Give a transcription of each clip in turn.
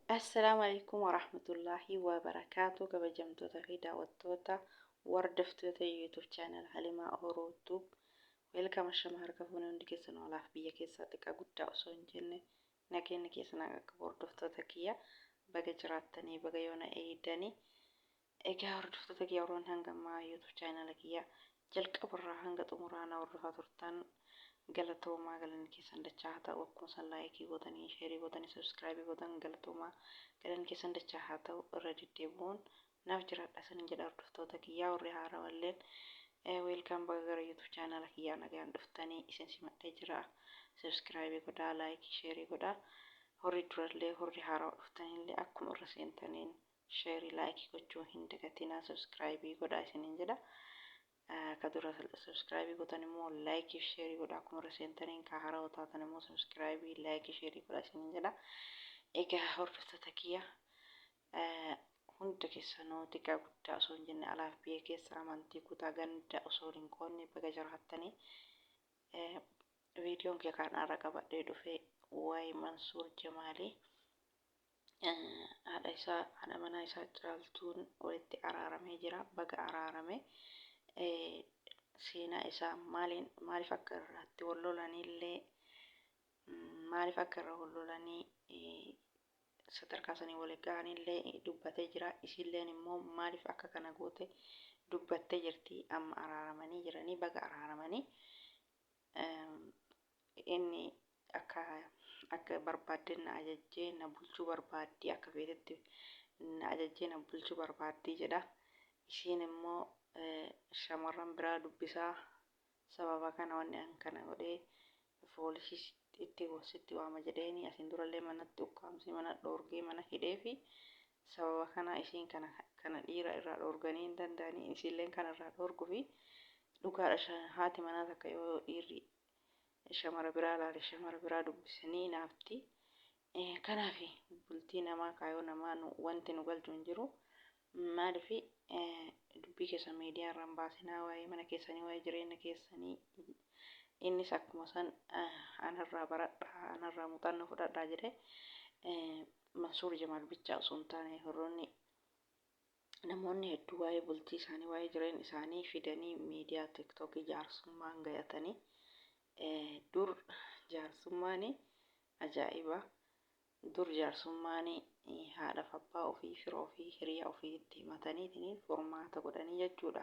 Assalaamu alaykum warahmatullaahi wabarakaatu kabajamtoota fi daawwattoota wardaftoota YouTube channel Halimaa Oromoo YouTube. Welcome ashama harka fuunee hundi keessan olaaf biyya keessaa xiqqaa guddaa osoo hin jenne nageenya keessan akka hordoftoota kiyya baga jiraattanii baga yoona eeydanii. Egaa hordoftoota kiyya Oromoon hanga ammaa YouTube channel kiyya jalqabarraa hanga xumuraa na hordofaa turtan galatoomaa galanni keessan dachaa haa ta'u. Akkuma san laayikii godhanii sheerii godhanii sabskiraaybii godhan galatoomaa galanni keessan dachaa haa ta'u. Irra deddeebi'uun naaf jiraadha sanin jedha hordoftoota kiyyaa warri haaraa walleen weelkaam baga gara YouTube channel kiyyaa nagaan dhuftanii isin simadhee jira. Sabskiraaybii godhaa laayikii sheerii godhaa. Horri durallee horri haaraa dhuftanillee akkuma irra seentaniin sheerii laayikii gochuu hin dagatinaa sabskiraaybii godhaa isiniin jedha. Kadura subscribe godhan immoo like share godha akkuma rasentaniin ka haaraa taatan immoo subscribe like share godha isiniin jedha. Egaa hordoftoota kiyya hunda keessanuu xiqqaa guddaa osoo hin jenne alaaf biyya keessa amantii kutaa ganda osoo hin qoonne baga jiraattanii. Viidiyoon kee kanarra qabadhee dhufee waa'ee Mansuur Jamaalii haadha manaa isaa Caaltuun walitti araaramee jira. Baga araarame. Seenaa isaa maaliif akka irratti wal lolanillee maaliif akka irra wal lolanii sadarkaa sanii wal gahanillee dubbatee jira. Isilleen immoo maaliif akka kana goote dubbattee jirti. Amma araaramanii jiranii baga araaramanii inni akka barbaadde na ajajjee na bulchuu barbaaddi akka feetetti na ajajjee na bulchuu barbaaddi jedha. Isiin immoo shamarran biraa dubbisaa sababa kana wanni kana godhee poolisii itti goositti waama jedheeni asin durallee manatti ukkaamsi mana dhoorgee mana hidhee fi sababa kana isiin kana dhiira irraa dhoorganii hin danda'anii isilleen kana irraa dhoorguu fi dhugaadha. Haati manaa takka yoo dhiirri shamara biraa laale shamara biraa dubbisanii naafti. Kanaaf bultii namaa kaayoo namaa wanti nu galchu hin jiru. Maaliif dubbii keessan miidiyaa irraan baasinaa waa'ee mana keessanii waa'ee jireenya keessanii innis akkuma san anarraa baradha anarraa muuxannoo fudhadhaa jedhee Mansuur Jamaal bichaa osoo hin taane namoonni hedduu waa'ee bultii isaanii waa'ee jireenya isaanii fidanii miidiyaa tiktookii jaarsummaan gayatanii dur jaarsummaan ajaa'iba. Dur jaarsummaan haadhaaf abbaa ofii firoo ofii hiriyaa ofiitti himatanii furmaata godhanii jechuudha.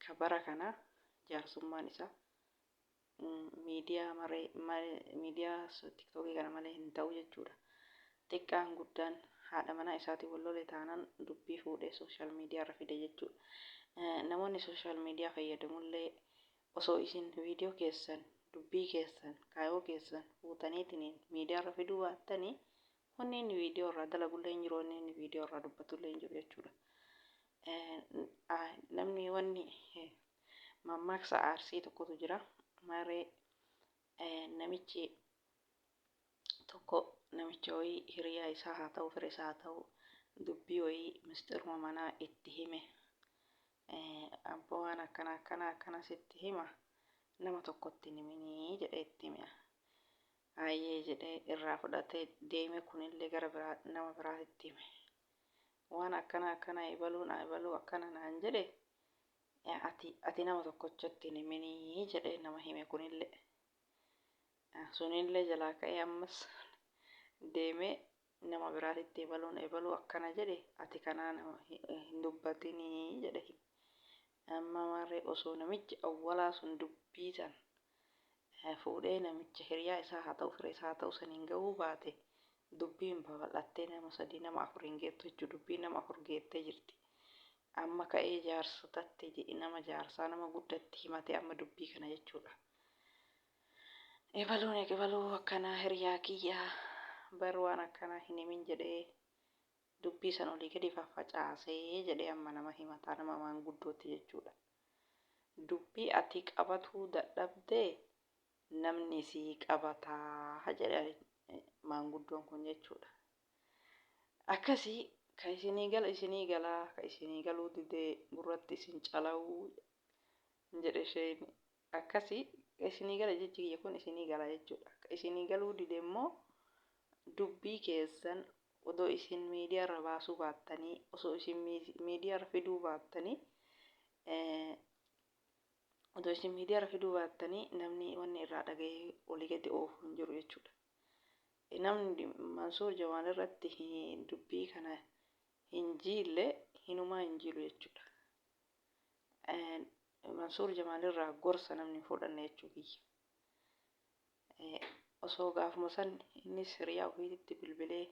Kabara kana jaarsummaan isaa miidiyaa tiktookii kana malee hin ta'u jechuudha. Xiqqaan guddaan haadha manaa isaatii wal lole taanaan dubbii fuudhee sooshaal miidiyaa irra fide jechuudha. Namoonni sooshaal miidiyaa fayyadamullee osoo isin viidiyoo keessan dubbii keessan kaayoo keessan fuutaniitiin miidiyaa irra fiduu baattanii wanni inni viidiyoo irraa dalagullee hin jiru wanni inni viidiyoo irraa dubbatullee hin jiru jechuudha. Namni wanni mammaaksa aarsii tokkotu jira. Maree namichi tokko namicha wayii hiriyaa isaa haa ta'u fira isaa haa ta'u dubbii wayii misxiruma manaa itti hime. Abbaa waan akkana sitti hima nama tokkotti himinii jedhee itti hime. Ayyee jedhee irraa fudhatee deeme kunillee gara nama biraatti hime. Waan akkana ebaluu akkana naan jedhe ati nama tokkochatti himinii jedhee nama hime kunillee. Sunillee jalaa ka'ee ammas deemee nama biraatti ebaluu akkana jedhe ati kanaa nama hin dubbatinii jedhe. Amma marree osoo namichi awwalaa sun dubbii san fuudhee namicha hiriyaa isaa haa ta'u fira isaa haa ta'u saniin gahuu baate dubbiin babal'attee nama sadii nama afur hin geettu jechuudha. Dubbiin nama afur geettee jirti. Amma ka'ee jaarsotatti nama jaarsaa nama guddatti himate amma dubbii kana jechuudha. Ebaluu akkanaa hiriyaa kiyyaa bar waan akkanaa hin himin jedhee dubbii san olii gadi faffacaasee jedhee amma nama himataa nama maanguddootti jechuudha. Dubbii ati qabatuu dadhabdee namni sii qabataa jedhe maanguddoon kun jechuudha. Akkasii ka isinii galaa ka isinii galuu didee gurratti isin cala'uu jedhe isheen akkasii isinii gala jechi kiyya kun isinii gala jechuudha. Isinii galuu dide immoo dubbii keessan odoo isin miidiyaarra baasuu baattanii osoo isin miidiyaarra fiduu baattanii odoo isin miidiyaarra fiduu baattanii namni wanni irraa dhaga'ee olii gadi oofu hin jiru jechuudha. Namni Mansuur Jamaal irratti dubbii kana hin jiille hinumaa hin jiru jechuudha. Mansuur Jamaal irraa gorsa namni fudhanne jechuu kiyya. Osoo gaafuma san innis hiriyaa ofiitti bilbilee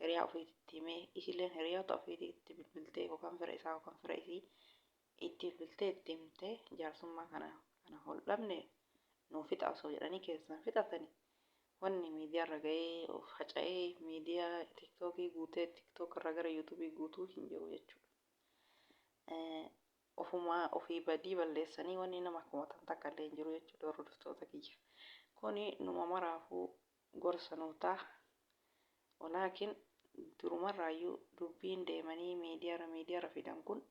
hiriyaa ofiitti himee isilleen hiriyoota ofiitti bilbiltee yookaan fira isaa yookaan fira isii itti bilbiltee itti himtee jaarsummaa kana ol dhabne nuuf fixa osoo jedhanii keessan fixatanii wanni miidiyaarra ga'ee faca'ee miidiyaa tiktookii guutee tiktookarra gara yuutuubii guutuu hin jiru jechuudha. Ofumaa ofii badii balleessanii wanni nama kumatan takka illee hin jiru jechuudha hordoftoota kiyya. Kuni numa maraafuu gorsa nuutaa walaakin durumarraayyuu dubbiin deemanii miidiyaarra fidan kun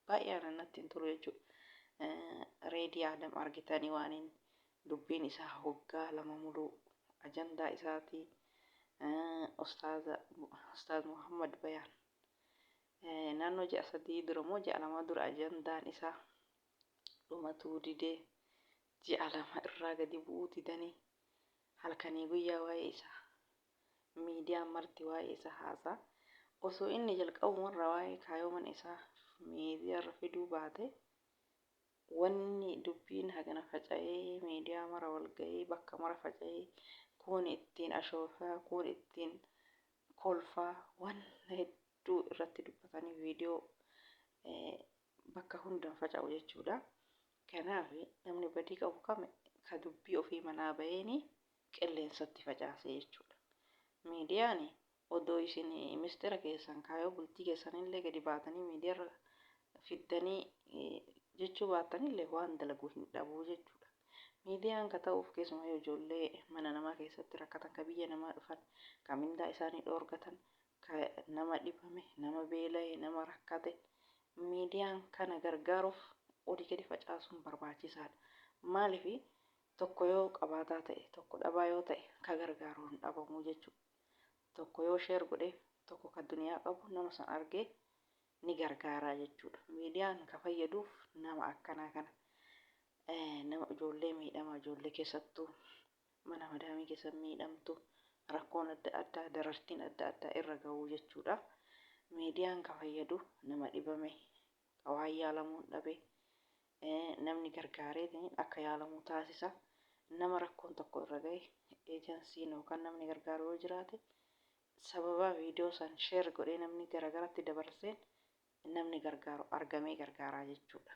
baay'ee natti hin tolu jechuudha. Reedii Adam argitanii waaniin dubbiin isaa hoggaa lama muluu ajandaa isaatii Ustaaz Muhammad Bayaan naannoo ji'a 3 dura moo ji'a 2 dura ajandaan isaa dhumatuu didee ji'a 2 irraa gadi bu'uu didanii halkanii guyyaa waa'ee isaa miidiyaan marti waa'ee isaa haasaa osoo inni jalqabumarra waa'ee kaayooman isaa miidiyaarra fiduu baate wanni dubbiin hagana faca'ee miidiyaa mara wal ga'ee bakka mara faca'ee kun ittiin ashoofaa kun ittiin kolfaa waan hedduu irratti dubbatanii viidiyoo bakka hundaan faca'u jechuudha. Kanaaf namni badii qabu kame ka dubbii ofii manaa baheeni qilleensatti facaase jechuudha. Miidiyaan odoo isin mistira keessan kaayoo bultii keessanillee gadi baatanii miidiyaarra fiddanii jechuu baatanillee waan dalaguu hin dhabuu jechuudha. Miidiyaan ka ta'uuf keessumaa ijoollee mana namaa keessatti rakkatan ka biyya namaa dhufan ka mindaa isaanii dhoorgatan ka nama dhibame nama beela'e nama rakkate miidiyaan kana gargaaruuf olii gadi facaasuun barbaachisaadha. Maaliif tokko yoo qabaataa ta'e tokko dhabaa yoo ta'e ka gargaaru hin dhabamuu jechuudha. Tokko yoo sheer godhe tokko ka duniyaa qabu nama san argee ni gargaaraa jechuudha. Miidiyaan ka fayyaduuf nama akkanaa kana nama ijoollee miidhama ijoollee keessattuu mana madaamii keessa miidhamtu rakkoon adda addaa darartiin adda addaa irra ga'uu jechuudha. Miidiyaan ka fayyadu nama dhibame waa yaalamuu dhabe namni gargaaree akka yaalamuu taasisa. Nama rakkoon tokko irra ga'e eejansiin yookaan namni gargaaru yoo jiraate sababa viidiyoo san sheer godhee namni garagaratti dabarseen namni gargaaru argamee gargaaraa jechuudha.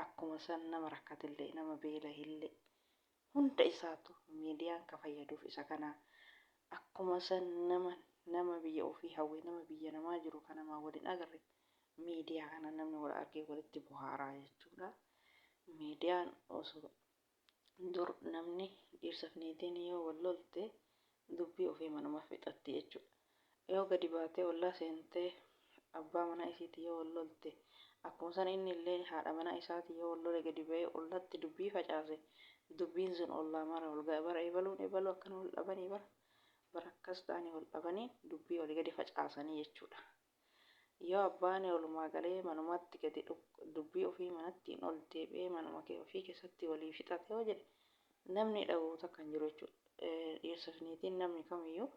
Akkuma san nama rakkatillee nama beela'illee hunda isaatu miidiyaan ka fayyaduuf isa kanaa. Akkuma san nama biyya ofii hawwee nama biyya namaa jiru kan namaa waliin agarre miidiyaa kana namni wal argee walitti buhaaraa jechuudha. Miidiyaan osoo dur namni dhiirsaaf niitiin yoo wal lolte dubbii ofii manuma fixatti jechuudha. Yoo gadi baatee ollaa seentee abbaa manaa isiitii yoo wal lolte akkuma san inni illee haadha manaa isaatii yoo wal lole gadi ba'ee ollatti dubbii facaase dubbiin sun ollaa mara ol ga'a bara eebaluu akkana wal dhabanii bara akkas ta'anii wal dhabanii dubbii olii gadi facaasanii jechuudha. Yoo abbaan olumaa galee manumatti gadi dubbii ofii manattiin ol deebi'ee manuma ofii keessatti walii fixate yoo jedhe namni dhaga'u takka hin jiru jechuudha. Dhiirsaaf niitiin namni kamiyyuu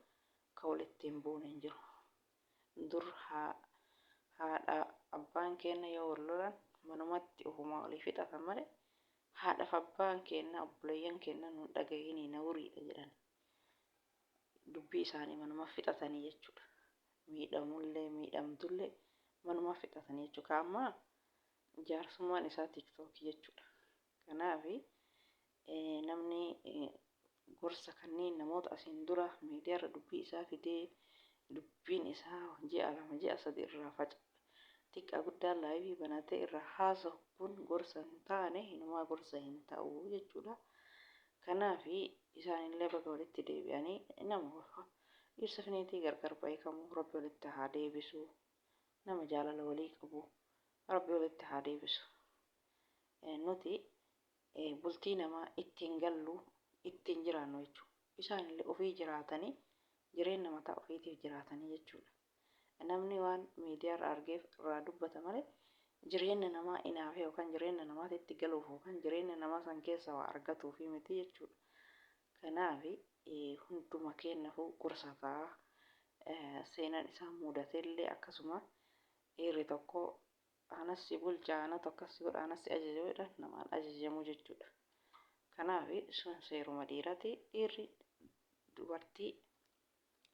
ka walitti hin buune hin jiru. Dur haadha abbaan keenya yoo wal lolan manumatti ofumaa olii fixatan malee haadhaaf abbaan keenya obboleeyyan keenya nuun dhaga'inii na wuriidha jedhan dubbii isaanii manuma fixatanii jechuudha. Miidhamullee miidhamtullee manuma fixatanii jechuudha. Ammaa jaarsummaan isaa tiktookii jechuudha. Kanaaf namni gorsa kanneen namoota asiin dura miidiyaarra dubbii isaa fidee dubbiin isaa ji'a 2 ji'a 3 irraa faca'a. Xiqqaa guddaan laayivii banatee irraa haasa'u kun gorsa hin taane hinumaa gorsa hin ta'u jechuudha. Kanaaf isaanillee bakka walitti deebi'anii nama dhiirsaaf niitii gargar beekamu rabbi walitti haa deebisu. Nama jaalala walii qabu rabbi walitti haa deebisu. Nuti bultii namaa ittiin gallu ittiin jiraannu jechuudha. Isaanillee ofii jiraatanii jireenya mataa ofiitiif jiraatanii jechuudha. Namni waan miidiyaa irraa argeef irraa dubbata malee jireenya namaa inaafee yookaan jireenya namaatti itti galuuf yookaan jireenya namaa san keessa waa argatuuf miti jechuudha. Kanaaf hunduma keenyaafuu gorsa ta'a. Seenaan isaa mudateellee akkasuma dhiirri tokko anas si bulchaa ana tokko si godha anas si ajajuudha namaan ajajamu jechuudha. Kanaaf sun seeruma dhiiraati. Dhiirri dubartii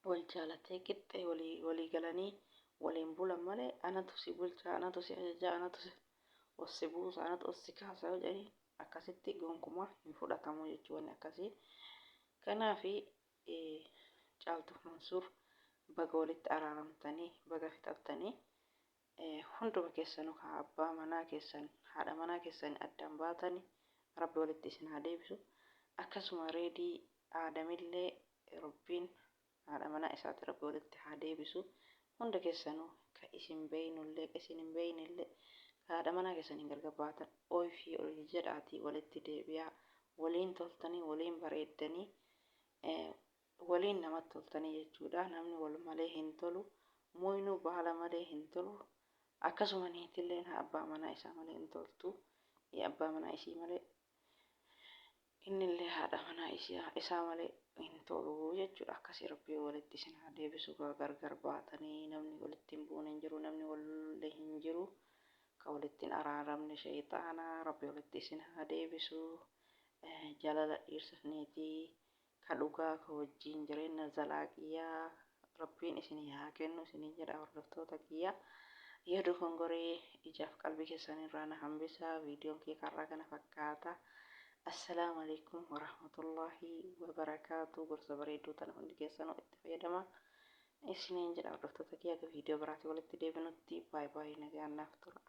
wal jaalatee qixxee walii galanii waliin bulan malee anatu si bulchaa anatu si ajajaa anatu si buusa anatu si kaasa yoo jedhanii akkasitti gonkumaa hin fudhatamu jechuudha akkasii. Kanaaf Caaltuu Mansuur baga walitti araaramtanii baga fixattanii hunduma keessanuu abbaa manaa keessan haadha manaa keessan addaan baatanii Rabbi walitti isin haa deebisu. Akkasuma reedii Aadamillee Rabbiin haadha manaa isaatti Rabbi walitti haa deebisu. Hunda keessanuu ka isin beeynullee ka isin hin beeynillee haadha manaa keessaniin gargar baatan ooyifii ol jedhaatii walitti deebi'aa waliin toltanii waliin bareeddanii waliin namatti toltanii jechuudha. Namni wal malee hin tolu moynuu baala malee hin tolu. Akkasuma niitilleen abbaa manaa isaa malee hin toltu. Abbaa manaa isii malee innillee haadha manaa isaa malee hin tolu jechuudha. Akkasii Rabbi walitti isin haa deebisu. Gargar baatanii namni walitti hin buune hin jiru namni wallee hin jiru. Ka walitti hin araaramne shayxaana Rabbi walitti isin haa deebisu. Jaalala dhiirsa niitii ka dhugaa ka wajjin jireenya zalaaqiyaa Rabbiin isin haa kennu isin jedha hordoftoota kiyya. Yaadu kongoree ijaaf qalbii keessanirraa na hambisaa. Viidiyoon kee karraa kana fakkaata. Assalaamu alaikum warahmatullahi wabarakaatu. Gorsa bareedduu tana hundi keessanuu itti fayyadamaa. Isiniin jedha hordoftoota kiyya viidiyoo biraatti walitti deebinutti baay'ee nagaan naaf tura.